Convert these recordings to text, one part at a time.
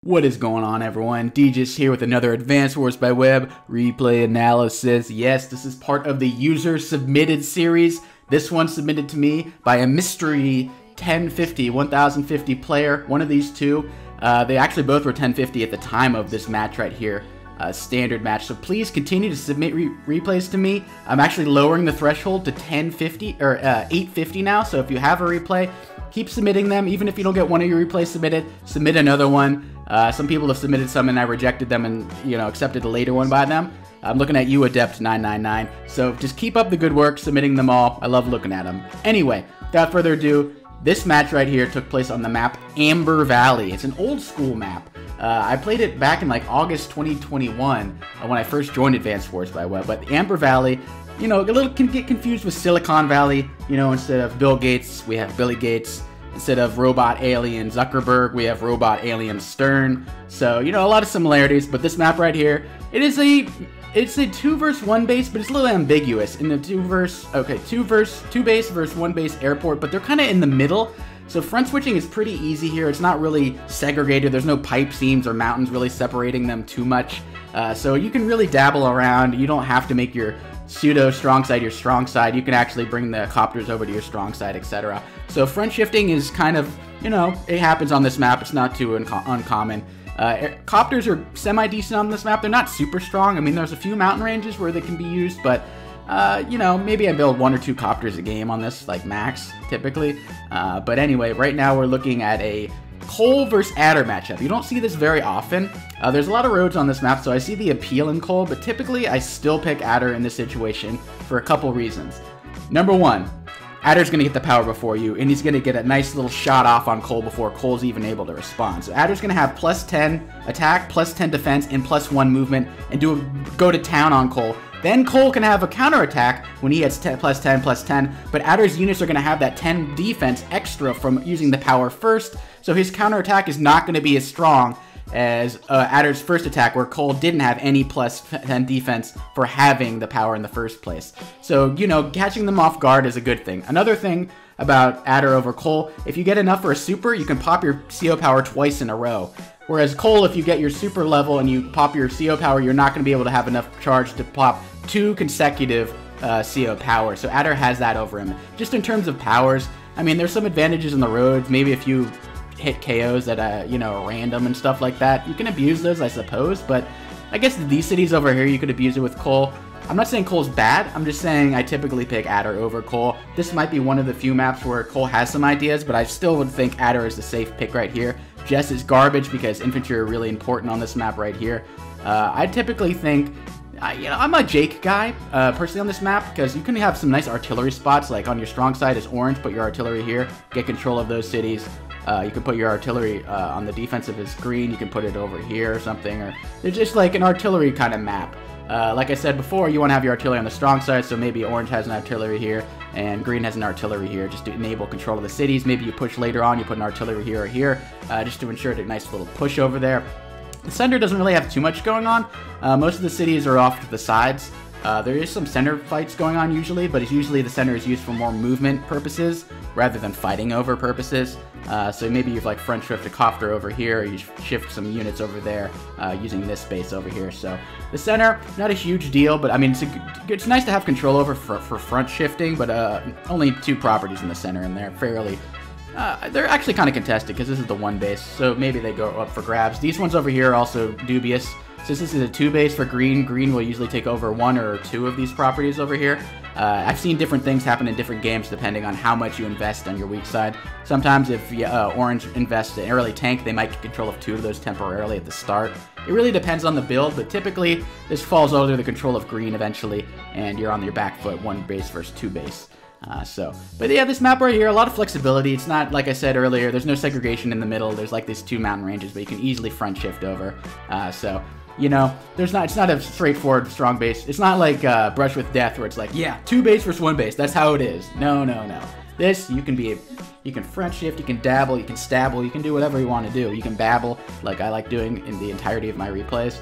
What is going on, everyone? Deejus here with another Advanced Wars by Web replay analysis. Yes, this is part of the user submitted series. This one submitted to me by a mystery 1050 player, one of these two. They actually both were 1050 at the time of this match right here, standard match. So please continue to submit replays to me. I'm actually lowering the threshold to 1050 or 850 now. So if you have a replay, keep submitting them. Even if you don't get one of your replays submitted, submit another one. Some people have submitted some and I rejected them and, accepted a later one by them. I'm looking at you, Adept999. So just keep up the good work, submitting them all. I love looking at them. Anyway, without further ado, this match right here took place on the map Amber Valley. It's an old school map. I played it back in like August 2021 when I first joined Advanced Wars by Web. But Amber Valley, a little can get confused with Silicon Valley. Instead of Bill Gates, we have Billy Gates. Instead of robot alien Zuckerberg, we have robot alien Stern. So, a lot of similarities, but this map right here, it's a 2 versus 1 base, but it's a little ambiguous. In the 2 base versus 1 base airport, but they're kind of in the middle. So front switching is pretty easy here. It's not really segregated. There's no pipe seams or mountains really separating them too much. So you can really dabble around. You don't have to make your pseudo strong side your strong side. You can actually bring the copters over to your strong side, etc. So front shifting is kind of, it happens on this map. It's not too uncommon. Copters are semi-decent on this map. They're not super strong. I mean, there's a few mountain ranges where they can be used, but maybe I build 1 or 2 copters a game on this, like max, typically. But anyway, right now we're looking at a Cole versus Adder matchup. You don't see this very often. There's a lot of roads on this map, so I see the appeal in Cole, but typically I still pick Adder in this situation for a couple reasons. Number 1, Adder's going to get the power before you, and he's going to get a nice little shot off on Cole before Cole's even able to respond. So Adder's going to have +10 attack, +10 defense, and +1 movement, and go to town on Cole. Then Cole can have a counterattack when he hits +10, but Adder's units are going to have that 10 defense extra from using the power first, so his counterattack is not going to be as strong as Adder's first attack, where Cole didn't have any +10 defense for having the power in the first place. So, catching them off guard is a good thing. Another thing about Adder over Cole, if you get enough for a super, you can pop your CO power twice in a row. Whereas Cole, if you get your super level and you pop your CO power, you're not going to be able to have enough charge to pop 2 consecutive CO power. So Adder has that over him. Just in terms of powers, I mean, there's some advantages in the roads. Maybe if you hit KOs at random and stuff like that, you can abuse those, I suppose. But I guess these cities over here, you could abuse it with Cole. I'm not saying Cole's bad. I'm just saying I typically pick Adder over Cole. This might be one of the few maps where Cole has some ideas, but I still would think Adder is the safe pick right here. Jess is garbage because infantry are really important on this map right here. I typically think, I'm a Jake guy, personally on this map, because you can have some nice artillery spots, like on your strong side is orange, put your artillery here, get control of those cities. You can put your artillery on the defensive is green, you can put it over here or something, or it's just like an artillery kind of map. Like I said before, you want to have your artillery on the strong side, so maybe orange has an artillery here, and green has an artillery here, just to enable control of the cities. Maybe you push later on, you put an artillery here or here, just to ensure a nice little push over there. The center doesn't really have too much going on. Most of the cities are off to the sides. There is some center fights going on usually, but usually the center is used for more movement purposes rather than fighting over purposes. So maybe you've like front shift a copter over here, or you shift some units over there using this space over here. So the center, not a huge deal, but I mean, it's nice to have control over for front shifting, but only 2 properties in the center, and they're fairly... they're actually kind of contested because this is the 1 base, so maybe they go up for grabs. These ones over here are also dubious. Since this is a 2 base for green, green will usually take over 1 or 2 of these properties over here. I've seen different things happen in different games depending on how much you invest on your weak side. Sometimes if orange invests in early tank, they might get control of 2 of those temporarily at the start. It really depends on the build, but typically this falls under the control of green eventually, and you're on your back foot 1 base versus 2 base. But yeah, this map right here, a lot of flexibility. It's not, like I said earlier, there's no segregation in the middle. There's like these 2 mountain ranges, but you can easily front shift over. It's not a straightforward strong base. It's not like Brush with Death where it's like, yeah, 2 base versus 1 base. That's how it is. No. This, you can front shift, you can dabble, you can stabble, you can do whatever you want to do. You can babble, like I like doing in the entirety of my replays.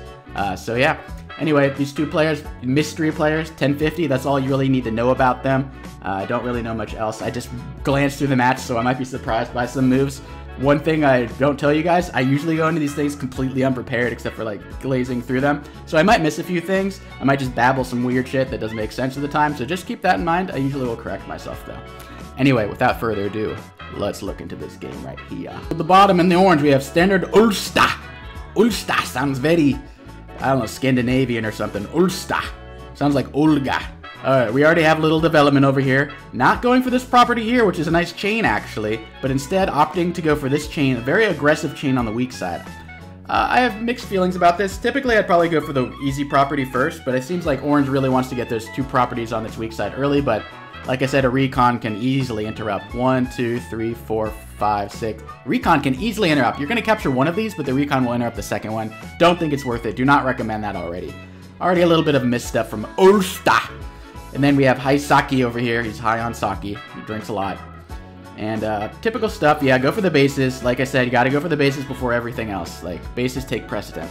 So yeah. Anyway, these 2 players, mystery players, 1050, that's all you really need to know about them. I don't really know much else. I just glanced through the match, so I might be surprised by some moves. One thing I don't tell you guys, I usually go into these things completely unprepared except for like glazing through them. So I might miss a few things. I might just babble some weird shit that doesn't make sense at the time. So just keep that in mind. I usually will correct myself though. Anyway, without further ado, let's look into this game right here. At the bottom in the orange, we have StandardOlsta. Ulsta sounds very, I don't know, Scandinavian or something. Ulsta. Sounds like Olga. Alright, we already have a little development over here. Not going for this property here, which is a nice chain actually, but instead opting to go for this chain, a very aggressive chain on the weak side. I have mixed feelings about this. Typically, I'd probably go for the easy property first, but it seems like Orange really wants to get those 2 properties on its weak side early, but like I said, a recon can easily interrupt. 1, 2, 3, 4, 5, 6. Recon can easily interrupt. You're going to capture one of these, but the recon will interrupt the second one. Don't think it's worth it. Do not recommend that already. Already a little bit of a misstep from Olsta. And then we have Haissake over here. He's high on sake. He drinks a lot. And typical stuff. Yeah, go for the bases. Like I said, you got to go for the bases before everything else. Like, bases take precedent.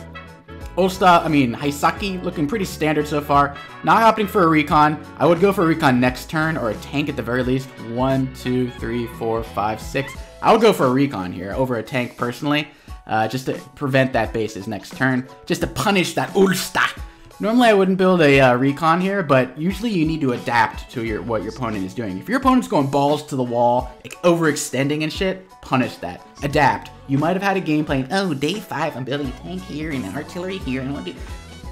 Haissake looking pretty standard so far. Not opting for a recon. I would go for a recon next turn or a tank at the very least. 1, 2, 3, 4, 5, 6. I would go for a recon here over a tank personally. Just to prevent that bases next turn. Just to punish that Ulsta. Normally I wouldn't build a recon here, but usually you need to adapt to what your opponent is doing. If your opponent's going balls to the wall, like overextending and shit, punish that. Adapt. You might have had a game playing, oh, day 5, I'm building a tank here and an artillery here. And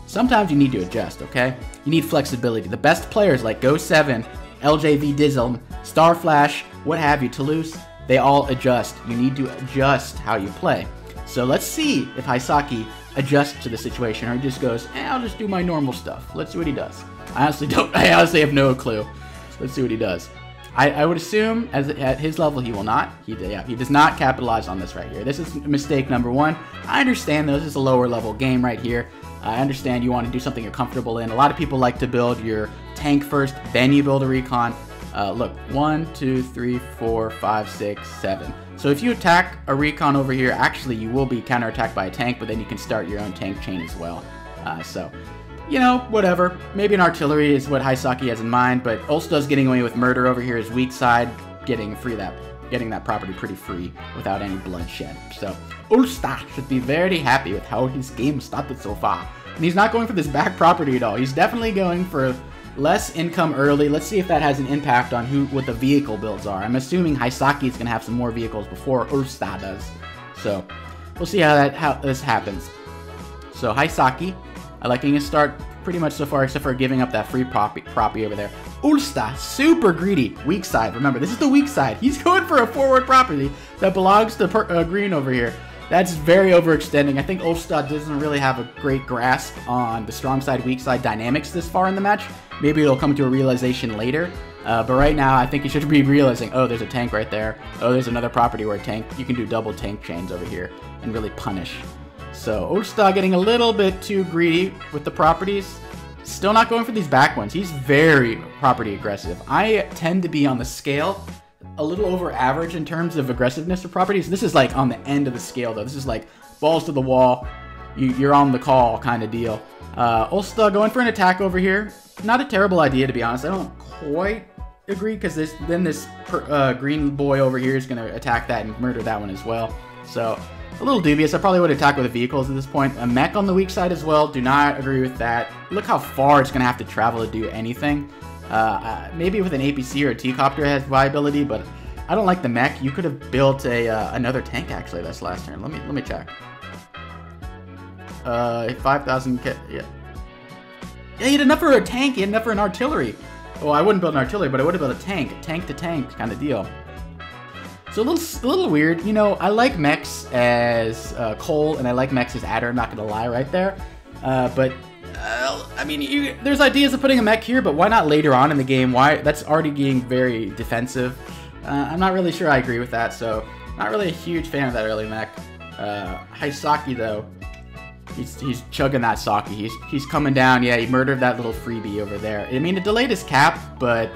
sometimes you need to adjust, okay? You need flexibility. The best players like Go7, LJV Dizzle, Starflash, what have you, Toulouse, they all adjust. You need to adjust how you play. So let's see if Haissake adjusts to the situation, or he just goes, I'll just do my normal stuff. Let's see what he does. I honestly have no clue. Let's see what he does. I would assume at his level he will not. He does not capitalize on this right here. This is mistake number 1. I understand though, this is a lower level game right here. I understand you want to do something you're comfortable in. A lot of people like to build your tank first, then you build a recon. Look, 1, 2, 3, 4, 5, 6, 7. So if you attack a recon over here, actually you will be counterattacked by a tank, but then you can start your own tank chain as well. So, you know, whatever. Maybe an artillery is what Haissake has in mind, but Olsta's getting away with murder over here, his weak side, getting that property pretty free without any bloodshed. So Olsta should be very happy with how his game started so far. And he's not going for this back property at all. He's definitely going for less income early. Let's see if that has an impact on what the vehicle builds are. I'm assuming Haissake is going to have some more vehicles before Olsta does. So we'll see how this happens. So Haissake, I like his start pretty much so far, except for giving up that free proppy over there. Olsta, super greedy. Weak side. Remember, this is the weak side. He's going for a forward property that belongs to green over here. That's very overextending. I think Olsta doesn't really have a great grasp on the strong side, weak side dynamics this far in the match. Maybe it'll come to a realization later. But right now, I think you should be realizing, oh, there's a tank right there. Oh, there's another property where you can do double tank chains over here and really punish. So Olsta getting a little bit too greedy with the properties. Still not going for these back ones. He's very property aggressive. I tend to be on the scale a little over average in terms of aggressiveness of properties. This is like on the end of the scale though. This is like balls to the wall. You're on the call kind of deal. Olsta going for an attack over here. Not a terrible idea, to be honest. I don't quite agree, because this green boy over here is going to attack that and murder that one as well. So a little dubious. I probably would attack with the vehicles at this point. A mech on the weak side as well. Do not agree with that. Look how far it's going to have to travel to do anything. Maybe with an APC or a T-copter has viability, but I don't like the mech. You could have built another tank actually this last turn. Let me check. 5,000. Yeah. Yeah, he had enough for a tank. He had enough for an artillery. Oh, I wouldn't build an artillery, but I would have built a tank to tank kind of deal. So a little weird. You know, I like mechs as coal, and I like mechs as adder. I'm not gonna lie, right there. But I mean, there's ideas of putting a mech here, but why not later on in the game? Why? That's already getting very defensive. I'm not really sure I agree with that, so not really a huge fan of that early mech. Haissake though, he's chugging that sake. He's coming down. Yeah, he murdered that little freebie over there. I mean, it delayed his cap, but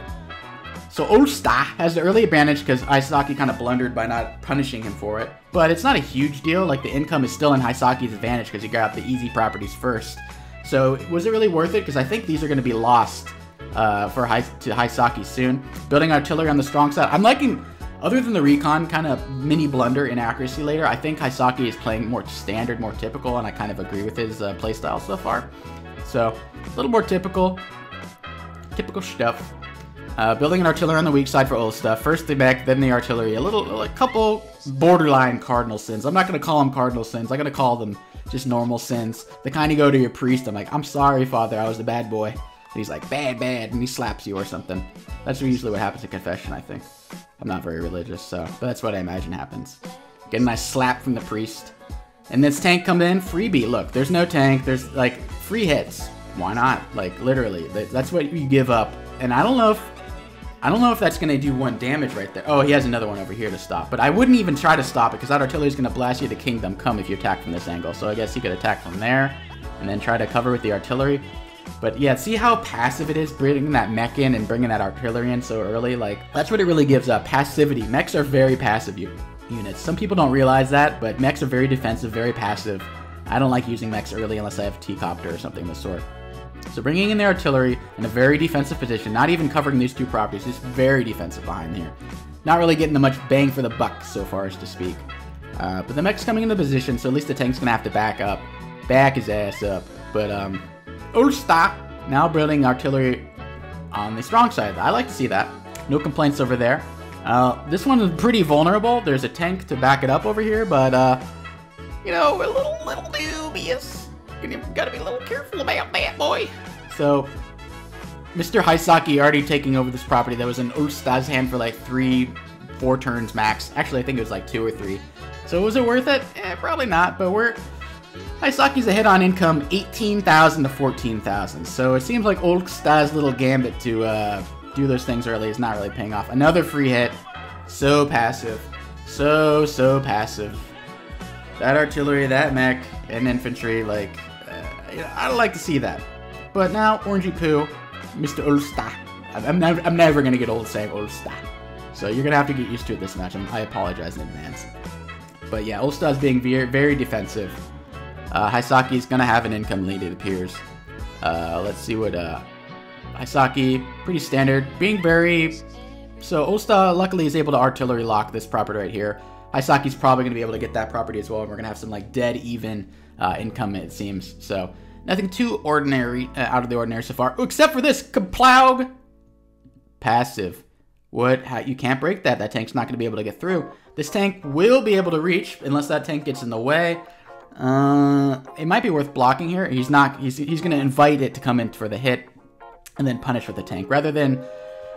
so Olsta has the early advantage because Haissake kind of blundered by not punishing him for it. But it's not a huge deal. Like, the income is still in Haissake's advantage because he got the easy properties first. So was it really worth it? Because I think these are going to be lost to Haissake soon. Building artillery on the strong side. I'm liking Other than the recon kind of mini blunder inaccuracy later, I think Haissake is playing more standard, more typical, and I kind of agree with his playstyle so far. So, a little more typical stuff. Building an artillery on the weak side for Olsta. First the mech, then the artillery. A couple borderline cardinal sins. I'm not going to call them cardinal sins. I'm going to call them just normal sins. The kind you go to your priest. I'm like, I'm sorry, Father, I was a bad boy. And he's like, bad, and he slaps you or something. That's usually what happens at confession, I think. I'm not very religious, so but that's what I imagine happens. Get a nice slap from the priest. And this tank comes in, freebie. Look, there's no tank. There's, like, free hits. Why not? Like, literally. That's what you give up. And I don't know if that's going to do 1 damage right there. Oh, he has another one over here to stop. But I wouldn't even try to stop it, because that artillery is going to blast you to Kingdom Come if you attack from this angle. So I guess he could attack from there, and then try to cover with the artillery. But yeah, see how passive it is, bringing that mech in and bringing that artillery in so early? Like, that's what it really gives up, passivity. Mechs are very passive units. Some people don't realize that, but mechs are very defensive, very passive. I don't like using mechs early unless I have T-Copter or something of the sort. So bringing in the artillery in a very defensive position, not even covering these 2 properties, just very defensive behind here. Not really getting the much bang for the buck, so far as to speak. But the mech's coming into position, so at least the tank's going to have to back his ass up. But, Olsta now building artillery on the strong side. I like to see that. No complaints over there. This one is pretty vulnerable. There's a tank to back it up over here, but, you know, a little dubious. You gotta be a little careful about that, boy. So, Mr. Haissake already taking over this property that was in Olsta's hand for like 3-4 turns max. Actually, I think it was like 2 or 3. So was it worth it? Probably not, but Haissake's ahead on income 18,000 to 14,000. So it seems like Olsta's little gambit to do those things early is not really paying off. Another free hit. So passive. So passive. That artillery, that mech, and infantry, like, I don't like to see that. But now, Orangey Poo, Mr. Olsta. I'm never going to get old saying Olsta. So you're going to have to get used to it this match. I apologize in advance. But yeah, Olsta is being very, very defensive. Haissake is going to have an income lead, it appears. Let's see what... Haissake, pretty standard. Being very... So Olsta, luckily, is able to artillery lock this property right here. Haissake's probably going to be able to get that property as well, and we're going to have some, like, dead even income, it seems. So, nothing too ordinary, out of the ordinary so far. Except for this, Kaplaug! Passive. What? You can't break that. That tank's not going to be able to get through. This tank will be able to reach, unless that tank gets in the way. It might be worth blocking here. He's not. He's going to invite it to come in for the hit, and then punish with the tank, rather than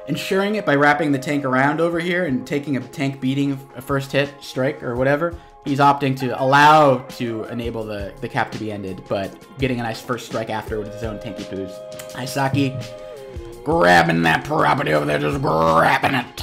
ensuring it by wrapping the tank around over here and taking a tank beating a first hit strike or whatever. He's opting to allow to enable the cap to be ended, but getting a nice first strike after with his own tanky poos. Haissake grabbing that property over there, just grabbing it.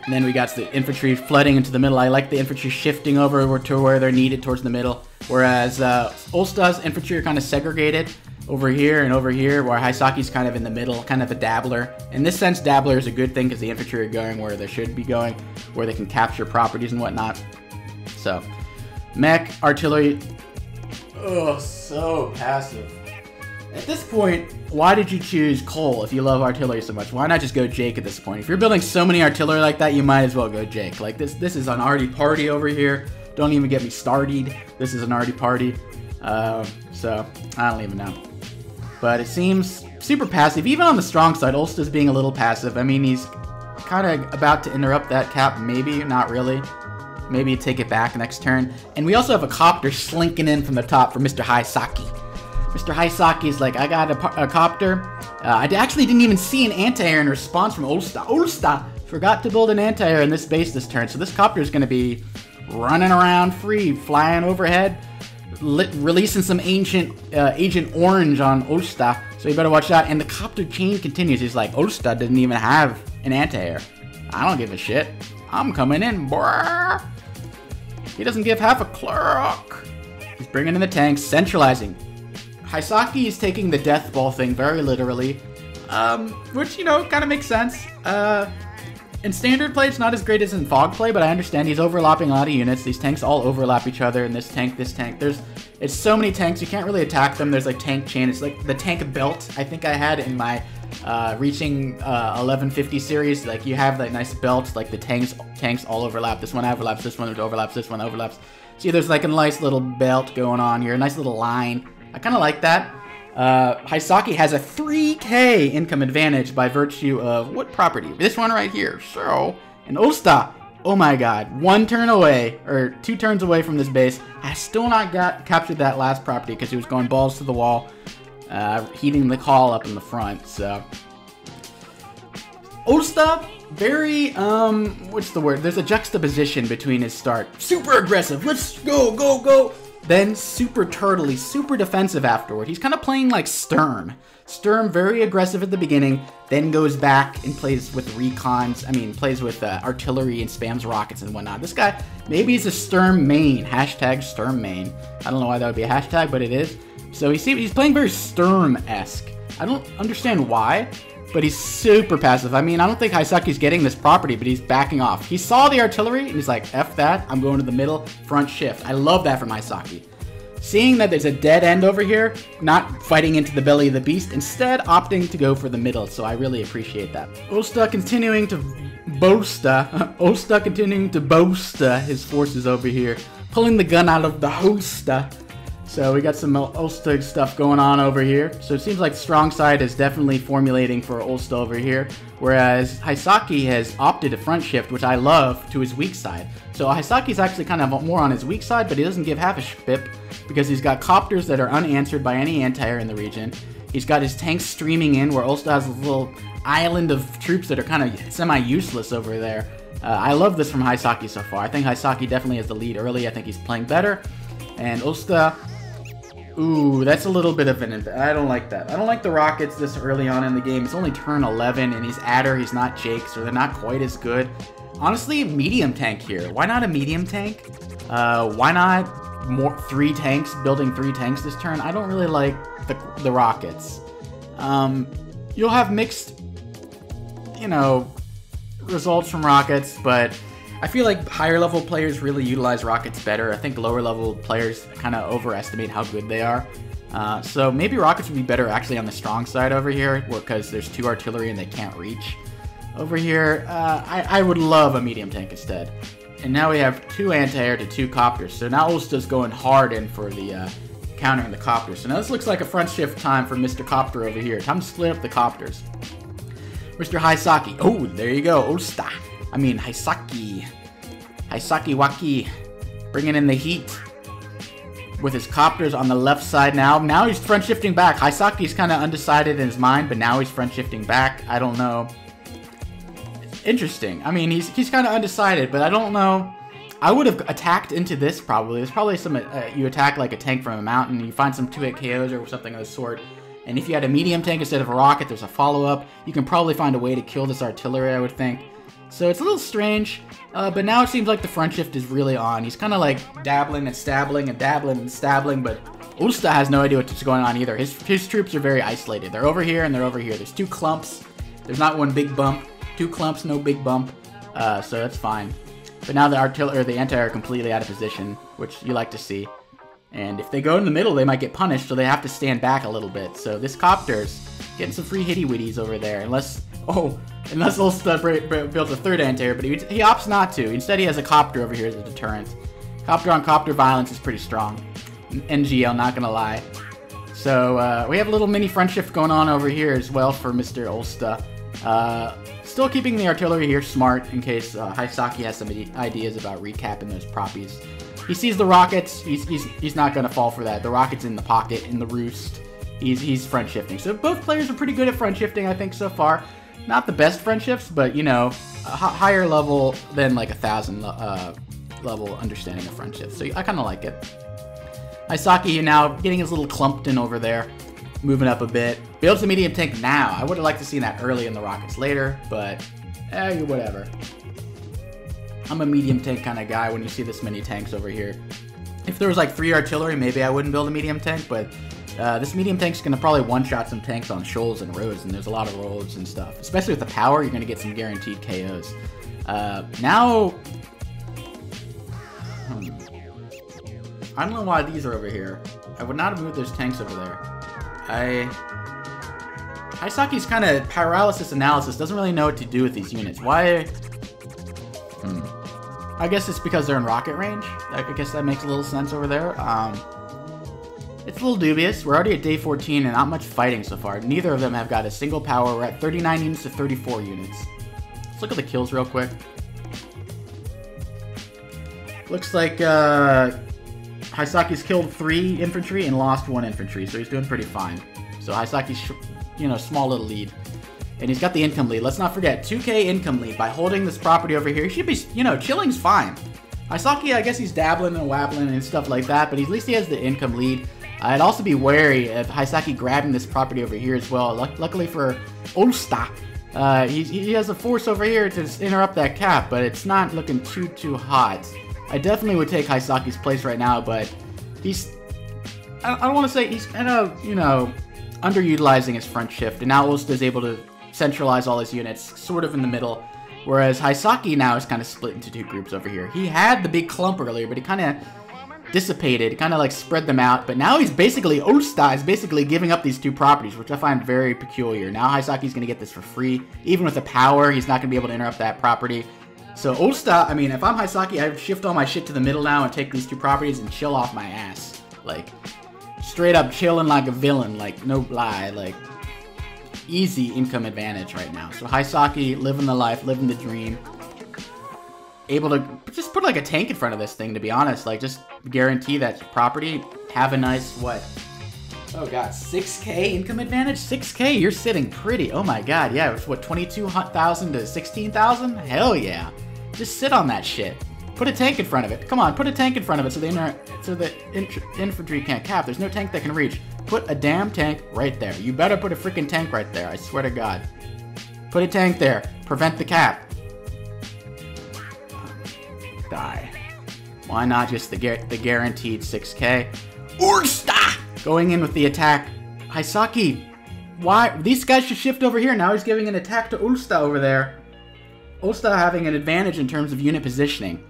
And then we got the infantry flooding into the middle. I like the infantry shifting over to where they're needed towards the middle, whereas Olsta's infantry are kind of segregated over here and over here, where Haissake's kind of in the middle, kind of a dabbler. In this sense, dabbler is a good thing because the infantry are going where they should be going, where they can capture properties and whatnot. So, mech, artillery, oh, so passive. At this point, why did you choose Cole if you love artillery so much? Why not just go Jake at this point? If you're building so many artillery like that, you might as well go Jake. Like, this is an arty party over here. Don't even get me started. This is an arty party. So, I don't even know. But it seems super passive. Even on the strong side, Olsta's being a little passive. I mean, he's kind of about to interrupt that cap. Maybe, not really. Maybe take it back next turn. And we also have a copter slinking in from the top for Mr. Haissake. Mr. Haissake is like, I got a copter. I actually didn't even see an anti-air in response from Olsta. Olsta forgot to build an anti-air in this base this turn. So this copter is going to be running around free, flying overhead, releasing some Agent Orange on Olsta. So you better watch out. And the copter chain continues. He's like, Olsta didn't even have an anti-air. I don't give a shit. I'm coming in, brrr. He doesn't give half a cluck. He's bringing in the tanks, centralizing. Haissake is taking the death ball thing very literally, which, you know, kind of makes sense. In standard play, it's not as great as in fog play, but I understand he's overlapping a lot of units. These tanks all overlap each other, and this tank. It's so many tanks, you can't really attack them. There's like tank chain. It's like the tank belt I think I had in my reaching 1150 series, like you have that nice belt, like the tanks all overlap. This one overlaps, this one overlaps, this one overlaps. See, there's like a nice little belt going on here, a nice little line. I kind of like that. Haissake has a 3k income advantage by virtue of what property? This one right here. So, and Olsta, oh my god, 1 turn away, or 2 turns away from this base. I still not captured that last property because he was going balls to the wall, heating the call up in the front. So, Olsta, very, what's the word? There's a juxtaposition between his start. Super aggressive, let's go, go, go. Then super turtly, super defensive afterward. He's kind of playing like Sturm. Sturm, very aggressive at the beginning, then goes back and plays with recons. I mean, plays with artillery and spams rockets and whatnot. This guy, maybe he's a Sturm main. Hashtag Sturm main. I don't know why that would be a hashtag, but it is. So he's playing very Sturm-esque. I don't understand why, but he's super passive. I mean, I don't think Haissake's getting this property, but he's backing off. He saw the artillery, and he's like, F that, I'm going to the middle, front shift. I love that from Haissake. Seeing that there's a dead end over here, not fighting into the belly of the beast, instead opting to go for the middle, so I really appreciate that. Olsta continuing to boast his forces over here, pulling the gun out of the holster. So we got some Olsta stuff going on over here. So it seems like the strong side is definitely formulating for Olsta over here, whereas Haissake has opted to front shift, which I love, to his weak side. So Haisake's actually kind of more on his weak side, but he doesn't give half a shpip because he's got copters that are unanswered by any anti-air in the region. He's got his tanks streaming in, where Olsta has a little island of troops that are kind of semi-useless over there. I love this from Haissake so far. I think Haissake definitely has the lead early. I think he's playing better. And Olsta, ooh, that's a little bit of an... I don't like that. I don't like the rockets this early on in the game. It's only turn 11, and he's Adder, he's not Jake, so they're not quite as good. Honestly, medium tank here. Why not a medium tank? Why not three tanks, building 3 tanks this turn? I don't really like the rockets. You'll have mixed, you know, results from rockets, but I feel like higher level players really utilize rockets better. I think lower level players kind of overestimate how good they are. So maybe rockets would be better actually on the strong side over here, because there's 2 artillery and they can't reach. Over here, I would love a medium tank instead. And now we have 2 anti-air to 2 copters. So now Olsta's going hard in for the countering the copters. So now this looks like a front shift time for Mr. Copter over here. Time to split up the copters. Mr. Haissake. Oh, there you go. Olsta. I mean, Haissake. Haissake Waki. Bringing in the heat. With his copters on the left side now. Now he's front shifting back. Haisake's kind of undecided in his mind, but now he's front shifting back. I don't know. Interesting. I mean, he's kind of undecided, but I don't know. I would have attacked into this probably. There's probably some, you attack like a tank from a mountain, you find some 2-hit KOs or something of the sort. And if you had a medium tank instead of a rocket, there's a follow-up. You can probably find a way to kill this artillery, I would think. So it's a little strange, but now it seems like the front shift is really on. He's kind of like dabbling and stabbling and dabbling and stabbling, but Olsta has no idea what's going on either. His troops are very isolated. They're over here and they're over here. There's 2 clumps. There's not one big bump. 2 clumps, no big bump. So that's fine. But now the artillery, the anti-air are completely out of position, which you like to see. And if they go in the middle, they might get punished, so they have to stand back a little bit. So this copter's getting some free hitty-witties over there, unless Olsta builds a 3rd anti-air, but he opts not to. Instead, he has a copter over here as a deterrent. Copter on copter violence is pretty strong. NGL, not gonna lie. So we have a little mini front shift going on over here as well for Mr. Olsta. Still keeping the artillery here smart in case Haissake has some ideas about recapping those proppies. He sees the rockets. He's not gonna fall for that. The rocket's in the pocket, in the roost. He's front shifting. So both players are pretty good at front shifting, I think, so far. Not the best front shifts, but you know, a higher level than like 1,000 level understanding of front shifts. So I kind of like it. Haissake now getting his little clumpton over there. Moving up a bit. Builds the medium tank now. I would have liked to see that early in the rockets later, but whatever. I'm a medium tank kind of guy when you see this many tanks over here. If there was like 3 artillery, maybe I wouldn't build a medium tank, but this medium tank's going to probably one-shot some tanks on shoals and roads, and there's a lot of roads and stuff. Especially with the power, you're going to get some guaranteed KOs. Now... I don't know why these are over here. I would not have moved those tanks over there. Haisake's kind of paralysis analysis, doesn't really know what to do with these units. Why? I guess it's because they're in rocket range. I guess that makes a little sense over there. It's a little dubious. We're already at day 14 and not much fighting so far. Neither of them have got a single power. We're at 39 units to 34 units. Let's look at the kills real quick. Looks like Haisake's killed 3 infantry and lost 1 infantry, so he's doing pretty fine. So Haisake's, you know, small little lead. And he's got the income lead. Let's not forget, 2k income lead. By holding this property over here, he should be, you know, chilling's fine. Haissake, I guess he's dabbling and wabbling and stuff like that, but at least he has the income lead. I'd also be wary of Haissake grabbing this property over here as well. Luckily for Olsta, he has a force over here to interrupt that cap, but it's not looking too hot. I definitely would take Haisake's place right now, but he's... I don't want to say he's kind of, you know, underutilizing his front shift, and now Olsta is able to centralize all his units sort of in the middle, whereas Haissake now is kind of split into 2 groups over here. He had the big clump earlier, but he kind of dissipated, kind of like spread them out, but now he's basically, Olsta is basically giving up these 2 properties, which I find very peculiar. Now Haisake's going to get this for free. Even with the power, he's not going to be able to interrupt that property. So Olsta, I mean, if I'm Haissake, I would shift all my shit to the middle now and take these 2 properties and chill off my ass. Like, straight up chilling like a villain, like, no lie, like, easy income advantage right now. So Haissake, living the life, living the dream. Able to just put like a tank in front of this thing, to be honest. Like, just guarantee that property. Have a nice, what? Oh god, 6k income advantage? 6k? You're sitting pretty. Oh my god, yeah. It's what, 22,000 to 16,000? Hell yeah. Just sit on that shit. Put a tank in front of it. Come on, put a tank in front of it so the infantry can't cap. There's no tank that can reach. Put a damn tank right there. You better put a freaking tank right there, I swear to god. Put a tank there. Prevent the cap. Die. Why not just the guaranteed 6k? Olsta! Going in with the attack. Haissake, why? These guys should shift over here. Now he's giving an attack to Olsta over there. Olsta having an advantage in terms of unit positioning.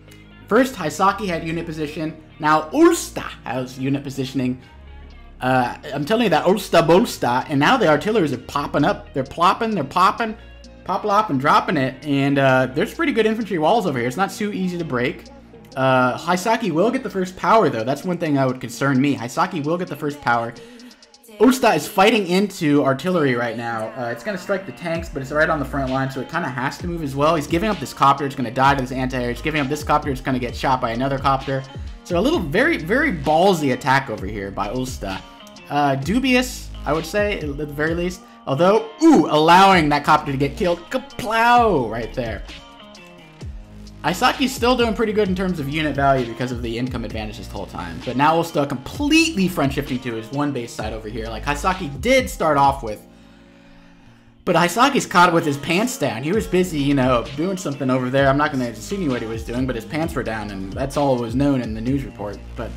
First, Haissake had unit position. Now Olsta has unit positioning. I'm telling you that Olsta bolsta, and now the artilleries are popping up. They're plopping, they're popping, pop-lop and dropping it, and there's pretty good infantry walls over here. It's not too easy to break. Haissake will get the first power, though. That's one thing that would concern me. Haissake will get the first power. Olsta is fighting into artillery right now. It's going to strike the tanks, but it's right on the front line, so it kind of has to move as well. He's giving up this copter. It's going to die to this anti-air. He's giving up this copter. It's going to get shot by another copter. So a little very ballsy attack over here by Olsta. Dubious, I would say, at the very least. Although, ooh, allowing that copter to get killed. Kaplow! Right there. Haisake's still doing pretty good in terms of unit value because of the income advantage this whole time. But now Olsta completely front shifting to his 1 base side over here, like Haissake did start off with. But Haisake's caught with his pants down. He was busy, you know, doing something over there. I'm not going to insinuate what he was doing, but his pants were down, and that's all was known in the news report. But,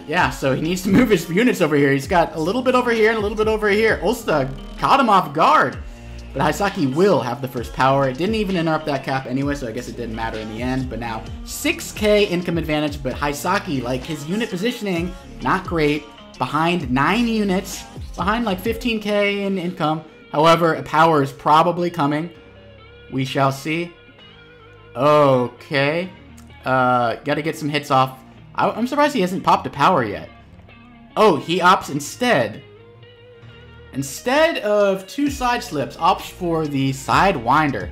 yeah, so he needs to move his units over here. He's got a little bit over here and a little bit over here. Olsta caught him off guard. But Haissake will have the first power. It didn't even interrupt that cap anyway, so I guess it didn't matter in the end. But now, 6k income advantage, but Haissake, like, his unit positioning, not great. Behind 9 units, behind like 15k in income. However, a power is probably coming. We shall see. Okay. Gotta get some hits off. I'm surprised he hasn't popped a power yet. Oh, he opts instead of 2 side slips, opts for the Sidewinder.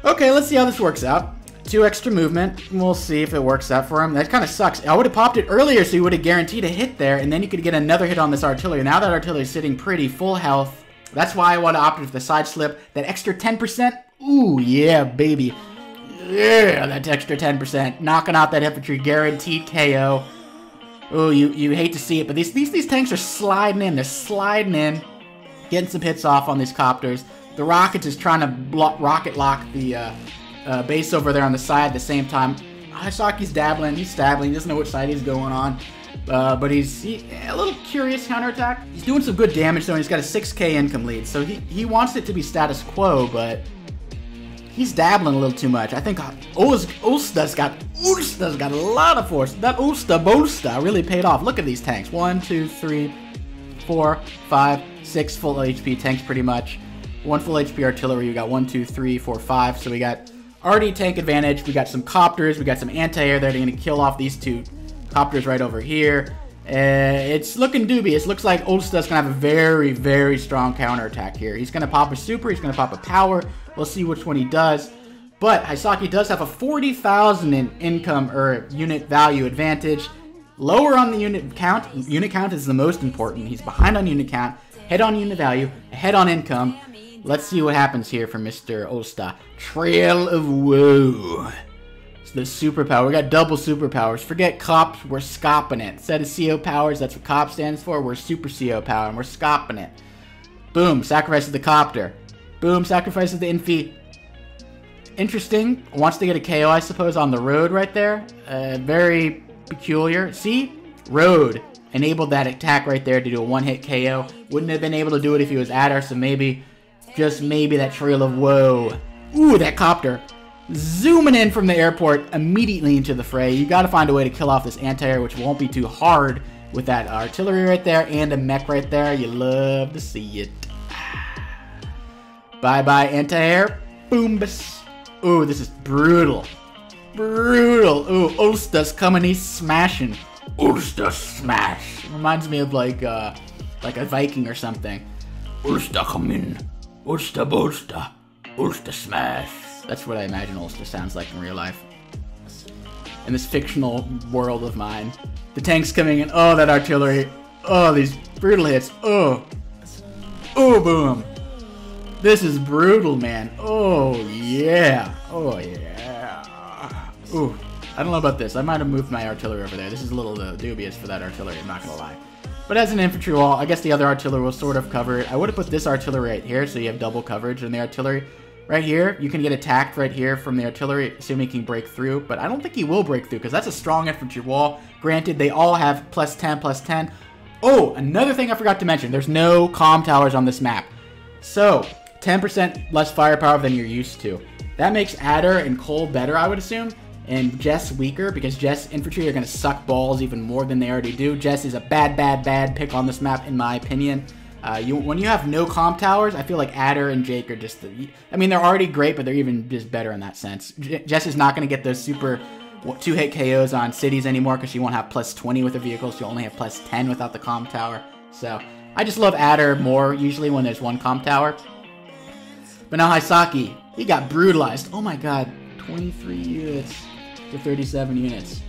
Okay, let's see how this works out. 2 extra movement. We'll see if it works out for him. That kind of sucks. I would have popped it earlier so he would have guaranteed a hit there, and then you could get another hit on this artillery. Now that artillery is sitting pretty full health. That's why I want to opt for the side slip. That extra 10%. Ooh, yeah, baby. Yeah, that extra 10%. Knocking out that infantry. Guaranteed KO. Oh, you hate to see it, but these tanks are sliding in. They're sliding in, getting some hits off on these copters. The rockets is trying to rocket lock the base over there on the side at the same time. Haisake's dabbling. He's stabbling. He doesn't know which side he's going on. But he's a little curious counterattack. He's doing some good damage though, and he's got a 6k income lead. So he wants it to be status quo, but he's dabbling a little too much. I think Olsta's got a lot of force. That Olsta bolsta really paid off. Look at these tanks. 1, 2, 3, 4, 5, 6 full HP tanks pretty much. 1 full HP artillery. We got 1, 2, 3, 4, 5. So we got already tank advantage. We got some copters. We got some anti-air that are going to kill off these 2 copters right over here. It's looking dubious. Looks like Olsta's going to have a very, very strong counterattack here. He's going to pop a super. He's going to pop a power. We'll see which one he does. But Haissake does have a 40,000 in income or unit value advantage. Lower on the unit count. Unit count is the most important. He's behind on unit count. Head on unit value. Ahead on income. Let's see what happens here for Mr. Olsta. Trail of Woe. It's the superpower. We got double superpowers. Forget cops. We're scopping it. Instead of CO powers, that's what cop stands for. We're super CO power, and we're scopping it. Boom. Sacrifices the copter. Boom. Sacrifices the infi. Interesting. Wants to get a KO, I suppose, on the road right there. Very peculiar. See? Road. Enabled that attack right there to do a one-hit KO. Wouldn't have been able to do it if he was Adder, so maybe, just maybe, that Trail of Woe. Ooh, that copter. Zooming in from the airport immediately into the fray. You got to find a way to kill off this anti-air, which won't be too hard with that artillery right there and a mech right there. You love to see it. Bye-bye, anti-air. Boombus. Ooh, this is brutal. Brutal. Ooh, Olsta's coming. He's smashing. Olsta smash. Reminds me of like a Viking or something. Olsta come in. Olsta bolsta. Olsta smash. That's what I imagine Olsta sounds like in real life. In this fictional world of mine. The tank's coming in. Oh, that artillery. Oh, these brutal hits. Oh. Oh, boom. This is brutal, man. Oh, yeah. Oh, yeah. Ooh. I don't know about this. I might have moved my artillery over there. This is a little dubious for that artillery, I'm not going to lie. But as an infantry wall, I guess the other artillery will sort of cover it. I would have put this artillery right here so you have double coverage in the artillery. Right here, you can get attacked right here from the artillery, assuming he can break through. But I don't think he will break through because that's a strong infantry wall. Granted, they all have +10, +10. Oh, another thing I forgot to mention. There's no comm towers on this map. So, 10% less firepower than you're used to. That makes Adder and Cole better, I would assume. And Jess weaker, because Jess infantry are going to suck balls even more than they already do. Jess is a bad pick on this map, in my opinion. When you have no comm towers, I feel like Adder and Jake are just... I mean, they're already great, but they're even just better in that sense. Jess is not going to get those super 2-hit KOs on cities anymore, because she won't have +20 with her vehicles. She'll only have +10 without the comm tower. So, I just love Adder more, usually when there's one comm tower. But now Haissake, he got brutalized. Oh my god, 23 units. To 37 units.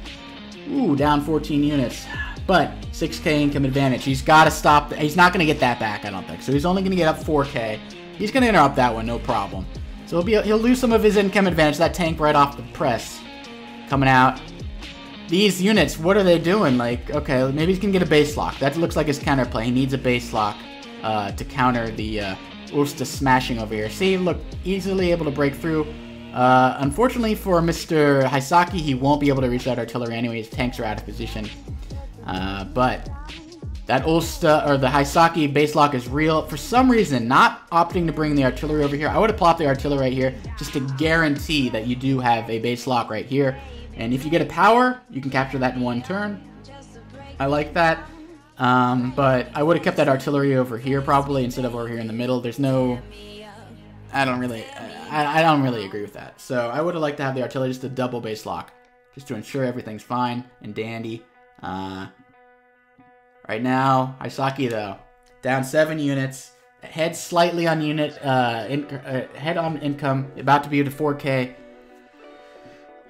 Ooh, down 14 units. But 6k income advantage. He's got to stop. He's not going to get that back, I don't think. So he's only going to get up 4k. He's going to interrupt that one, no problem. So he'll lose some of his income advantage. That tank right off the press. Coming out. These units, what are they doing? Like, okay, maybe he's going to get a base lock. That looks like his counterplay. He needs a base lock to counter the Olsta smashing over here. See, look, easily able to break through. Unfortunately for Mr. Haissake, he won't be able to reach that artillery anyway. His tanks are out of position. But that Olsta, or the Haissake base lock is real. For some reason, not opting to bring the artillery over here. I would have plopped the artillery right here just to guarantee that you do have a base lock right here. And if you get a power, you can capture that in one turn. I like that. But I would have kept that artillery over here probably instead of over here in the middle. There's no... I don't really agree with that. So I would have liked to have the artillery just a double base lock, just to ensure everything's fine and dandy. Right now, Haissake though, down 7 units, head slightly on unit, head on income, about to be to 4k.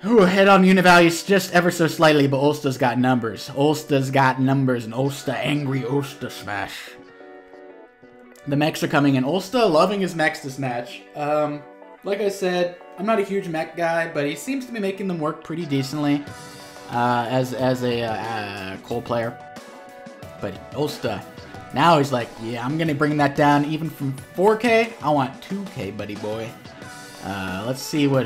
Ooh, head on unit values just ever so slightly, but Olsta's got numbers. Olsta's got numbers, and Olsta angry Olsta smash. The mechs are coming in. Olsta loving his mechs this match. Like I said, I'm not a huge mech guy, but he seems to be making them work pretty decently as a Cole player. But Olsta, now he's like, yeah, I'm going to bring that down even from 4k. I want 2k, buddy boy. Let's see what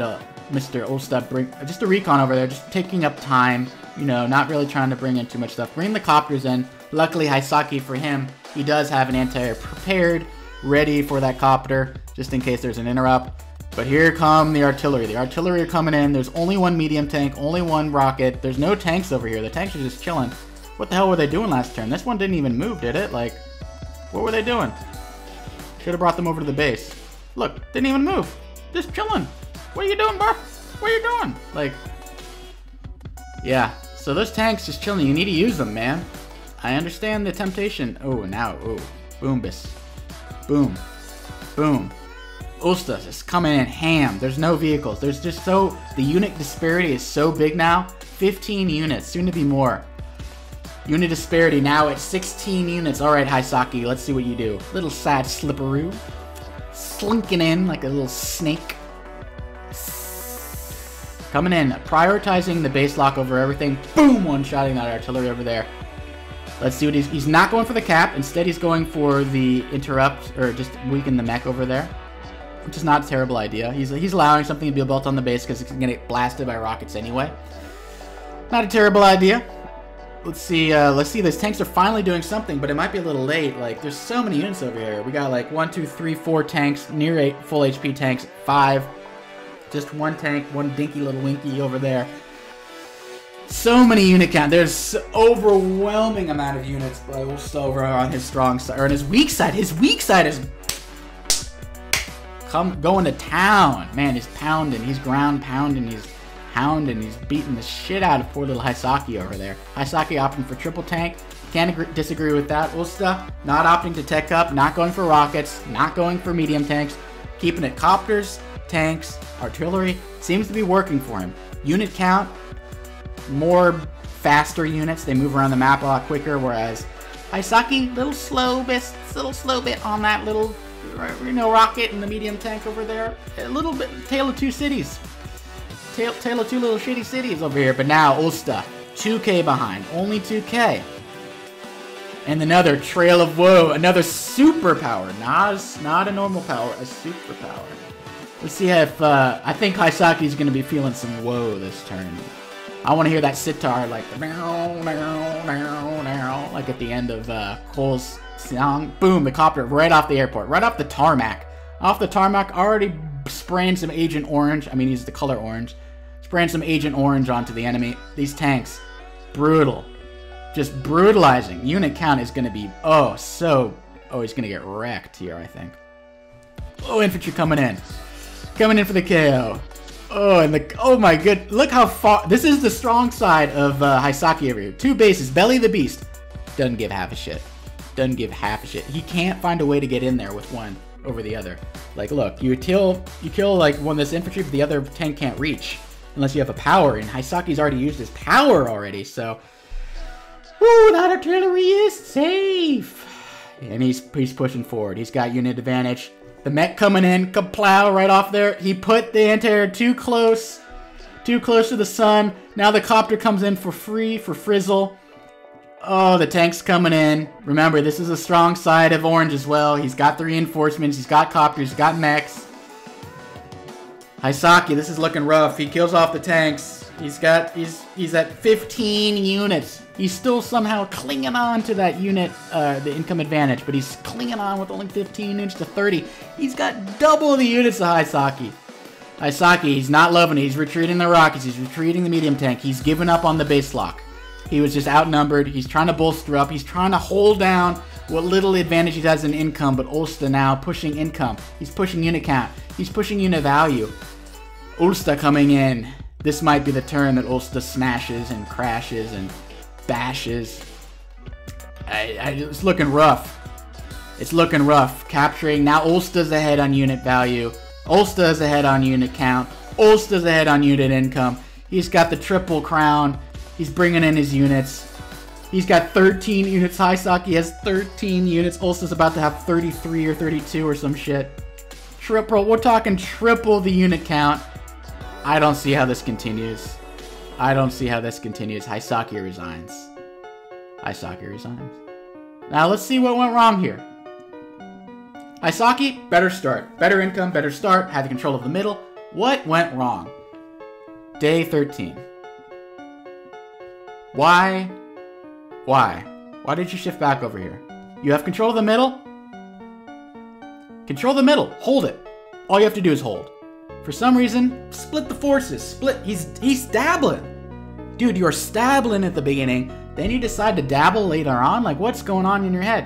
Mr. Olsta bring. Just a recon over there, just taking up time. You know, not really trying to bring in too much stuff. Bring the copters in. Luckily, Haissake, for him, he does have an anti-air prepared, ready for that copter, just in case there's an interrupt. But here come the artillery. The artillery are coming in. There's only one medium tank, only one rocket. There's no tanks over here. The tanks are just chilling. What the hell were they doing last turn? This one didn't even move, did it? Like, What were they doing? Should have brought them over to the base. Look, didn't even move. Just chilling. What are you doing, bro? What are you doing? Like, yeah. So those tanks just chilling. You need to use them, man. I understand the temptation. Oh, now, oh. Boom, bis. Boom. Boom. Ulsta is coming in ham. There's no vehicles. There's just so... The unit disparity is so big now. 15 units. Soon to be more. Unit disparity now at 16 units. Alright, Haissake, let's see what you do. Little sad slipperoo. Slinking in like a little snake. Coming in. Prioritizing the base lock over everything. Boom! One-shotting that artillery over there. Let's see what he's not going for the cap. Instead, he's going for the interrupt, or just weaken the mech over there. Which is not a terrible idea. He's allowing something to be built on the base because it's going to get blasted by rockets anyway. Not a terrible idea. Let's see, these tanks are finally doing something, but it might be a little late. Like, there's so many units over here. We got like 1, 2, 3, 4 tanks, near 8 full HP tanks, 5. Just one tank, one dinky little winky over there. So many unit count. There's overwhelming amount of units by Ulsta over on his strong side, or on his weak side. His weak side is going to town. Man, he's pounding. He's ground pounding. He's hounding. He's beating the shit out of poor little Haissake over there. Haissake opting for triple tank. Can't disagree with that. Ulsta not opting to tech up. Not going for rockets. Not going for medium tanks. Keeping it copters, tanks, artillery. Seems to be working for him. Unit count. More faster units. They move around the map a lot quicker. Whereas Haissake, little slow bit on that little... rocket and the medium tank over there. A little bit tale of two cities. Tale of two little shitty cities over here. But now Ulsta, 2k behind. Only 2k. And another trail of woe. Another superpower. Not a normal power. A superpower. Let's see if... I think Haissake's going to be feeling some woe this turn. I want to hear that sitar like... like at the end of Cole's... Boom, the copter right off the airport, right off the tarmac. Off the tarmac, already spraying some Agent Orange. I mean, he's the color orange. Spraying some Agent Orange onto the enemy. These tanks, brutal. Just brutalizing. Unit count is going to be, oh, he's going to get wrecked here, I think. Oh, infantry coming in. Coming in for the KO. Oh, and oh my good, look how far, this is the strong side of Haissake over here. 2 bases, Belly the Beast. Doesn't give half a shit. Doesn't give half a shit. He can't find a way to get in there with one over the other. Like, look, you kill like one of this infantry, but the other tank can't reach unless you have a power. And Haisake's already used his power already, so woo, that artillery is safe. And he's pushing forward. He's got unit advantage. The mech coming in, kaplow right off there. He put the anti-air too close to the sun. Now the copter comes in for free for Frizzle. Oh, the tank's coming in. Remember, this is a strong side of Orange as well. He's got the reinforcements. He's got copters. He's got mechs. Haissake, this is looking rough. He kills off the tanks. He's at 15 units. He's still somehow clinging on to that unit, the income advantage, but he's clinging on with only 15 units to 30. He's got double the units of Haissake. Haissake, he's not loving it. He's retreating the rockets. He's retreating the medium tank. He's given up on the base lock. He was just outnumbered. He's trying to bolster up. He's trying to hold down what little advantage he has in income, but Ulsta now pushing income. He's pushing unit count. He's pushing unit value. Ulsta coming in. This might be the turn that Ulsta smashes and crashes and bashes. It's looking rough. It's looking rough. Capturing. Now Ulsta's ahead on unit value. Ulsta's ahead on unit count. Ulsta's ahead on unit income. He's got the triple crown. He's bringing in his units. He's got 13 units. Haissake has 13 units. Ulsta's about to have 33 or 32 or some shit. Triple. We're talking triple the unit count. I don't see how this continues. I don't see how this continues. Haissake resigns. Haissake resigns. Now let's see what went wrong here. Haissake, better start. Better income, better start. Had the control of the middle. What went wrong? Day 13. Why? Why? Why did you shift back over here? You have control of the middle? Control the middle. Hold it. All you have to do is hold. For some reason, split the forces. Split. He's dabbling. Dude, you're dabbling at the beginning. Then you decide to dabble later on? Like, what's going on in your head?